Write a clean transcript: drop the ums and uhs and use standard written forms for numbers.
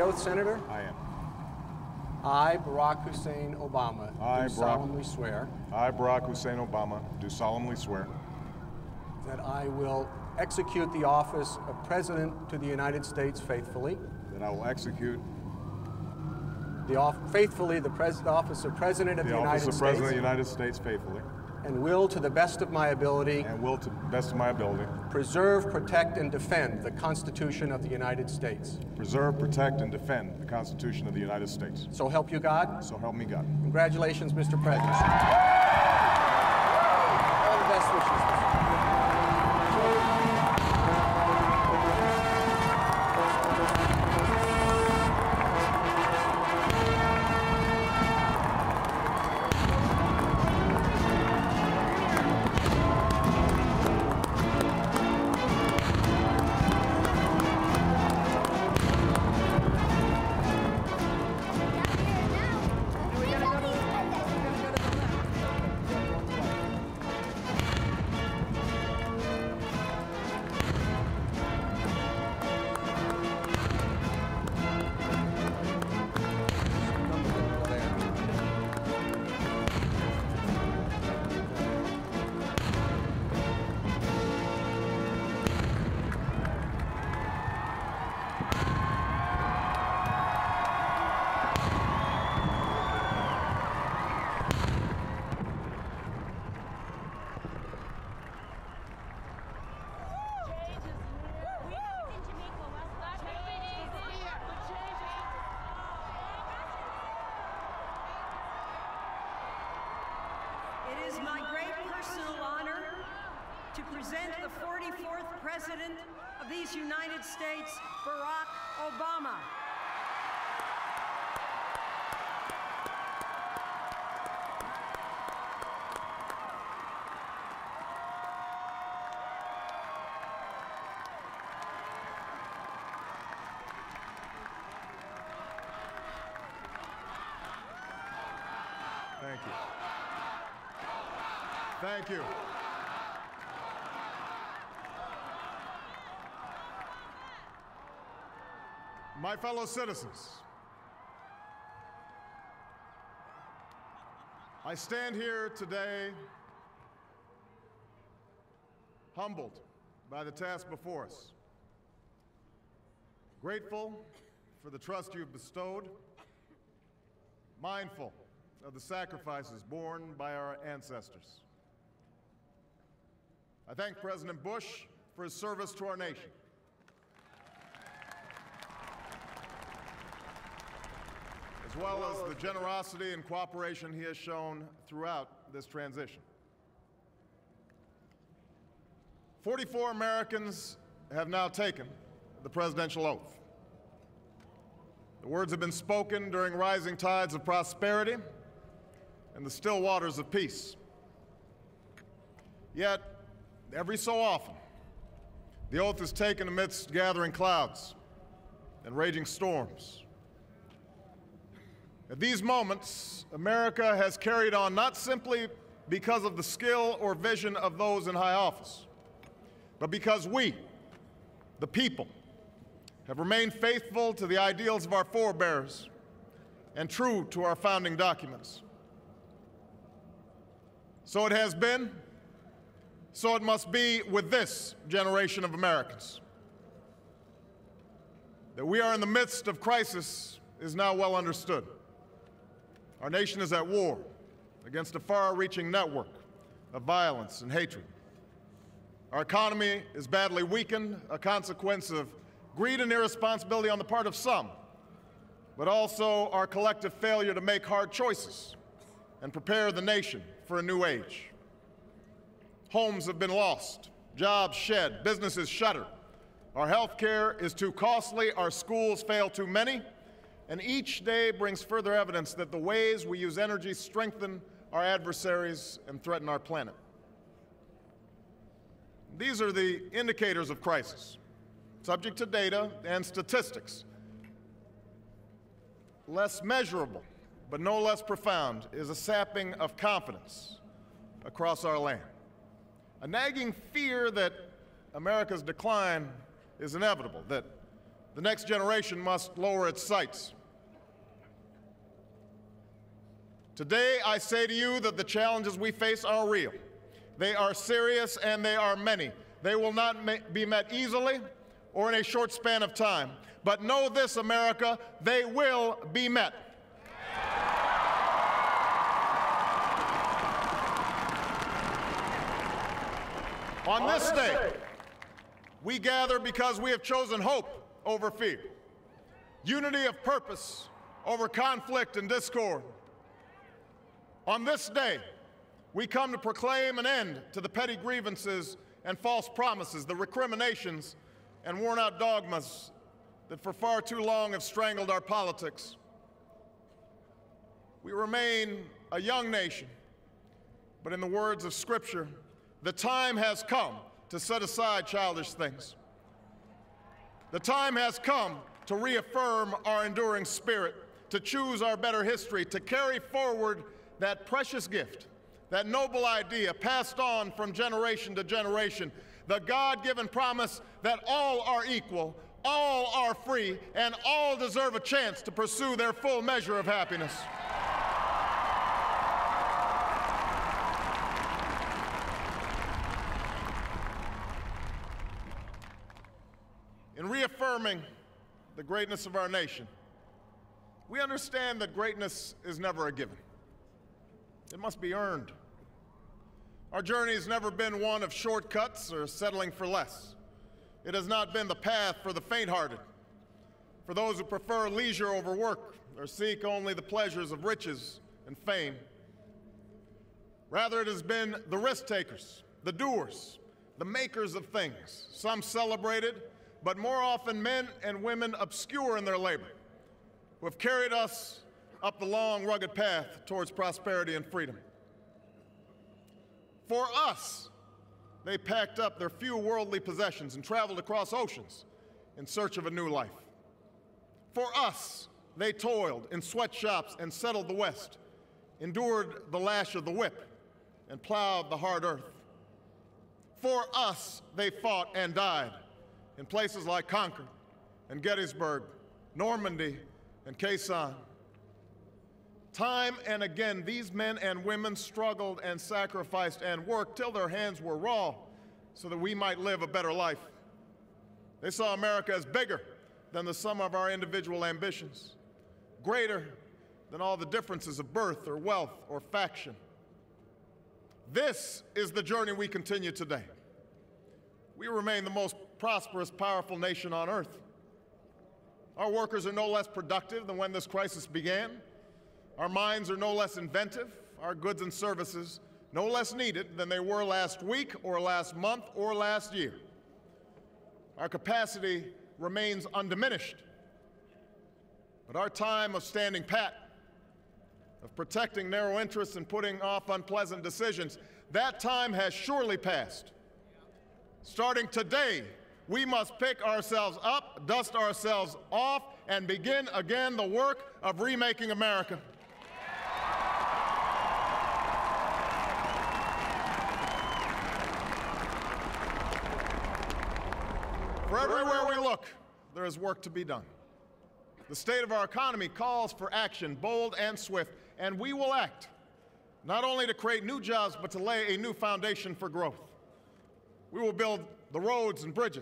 oath, Senator? I am. I, Barack Hussein Obama, do solemnly swear. I, Barack Hussein Obama, do solemnly swear that I will execute the office of President to the United States faithfully. that I will execute faithfully the office of President of the United States. The office of President of the United States faithfully. And will, to the best of my ability, preserve, protect, and defend the Constitution of the United States. Preserve, protect, and defend the Constitution of the United States. So help you God? So help me God. Congratulations, Mr. President. All the best wishes, Mr. President. It is my great personal honor to present the 44th President of these United States, Barack Obama. Thank you. Thank you. My fellow citizens, I stand here today humbled by the task before us, grateful for the trust you've bestowed, mindful of the sacrifices borne by our ancestors. I thank President Bush for his service to our nation. As well as the generosity and cooperation he has shown throughout this transition. 44 Americans have now taken the presidential oath. The words have been spoken during rising tides of prosperity and the still waters of peace. Yet, every so often, the oath is taken amidst gathering clouds and raging storms. At these moments, America has carried on not simply because of the skill or vision of those in high office, but because we, the people, have remained faithful to the ideals of our forebears and true to our founding documents. So it has been, so it must be with this generation of Americans. That we are in the midst of crisis is now well understood. Our nation is at war against a far-reaching network of violence and hatred. Our economy is badly weakened, a consequence of greed and irresponsibility on the part of some, but also our collective failure to make hard choices and prepare the nation for a new age. Homes have been lost, jobs shed, businesses shuttered. Our health care is too costly, our schools fail too many, and each day brings further evidence that the ways we use energy strengthen our adversaries and threaten our planet. These are the indicators of crisis, subject to data and statistics. Less measurable, but no less profound, is a sapping of confidence across our land. A nagging fear that America's decline is inevitable, that The next generation must lower its sights. Today, I say to you that the challenges we face are real. They are serious and they are many. They will not be met easily or in a short span of time. But know this, America, they will be met. On this day, we gather because we have chosen hope over fear, unity of purpose over conflict and discord. On this day, we come to proclaim an end to the petty grievances and false promises, the recriminations and worn-out dogmas that for far too long have strangled our politics. We remain a young nation, but in the words of Scripture, the time has come to set aside childish things. The time has come to reaffirm our enduring spirit, to choose our better history, to carry forward that precious gift, that noble idea passed on from generation to generation, the God-given promise that all are equal, all are free, and all deserve a chance to pursue their full measure of happiness. In reaffirming the greatness of our nation, we understand that greatness is never a given. It must be earned. Our journey has never been one of shortcuts or settling for less. It has not been the path for the faint-hearted, for those who prefer leisure over work or seek only the pleasures of riches and fame. Rather, it has been the risk-takers, the doers, the makers of things, some celebrated, but more often men and women obscure in their labor, who have carried us up the long, rugged path towards prosperity and freedom. For us, they packed up their few worldly possessions and traveled across oceans in search of a new life. For us, they toiled in sweatshops and settled the West, endured the lash of the whip, and plowed the hard earth. For us, they fought and died in places like Concord and Gettysburg, Normandy and Quai San. Time and again, these men and women struggled and sacrificed and worked till their hands were raw so that we might live a better life. They saw America as bigger than the sum of our individual ambitions, greater than all the differences of birth or wealth or faction. This is the journey we continue today. We remain the most prosperous, powerful nation on earth. Our workers are no less productive than when this crisis began. Our minds are no less inventive, our goods and services no less needed than they were last week or last month or last year. Our capacity remains undiminished, but our time of standing pat, of protecting narrow interests and putting off unpleasant decisions, that time has surely passed. Starting today, we must pick ourselves up, dust ourselves off, and begin again the work of remaking America. For everywhere we look, there is work to be done. The state of our economy calls for action, bold and swift, and we will act, not only to create new jobs, but to lay a new foundation for growth. We will build the roads and bridges,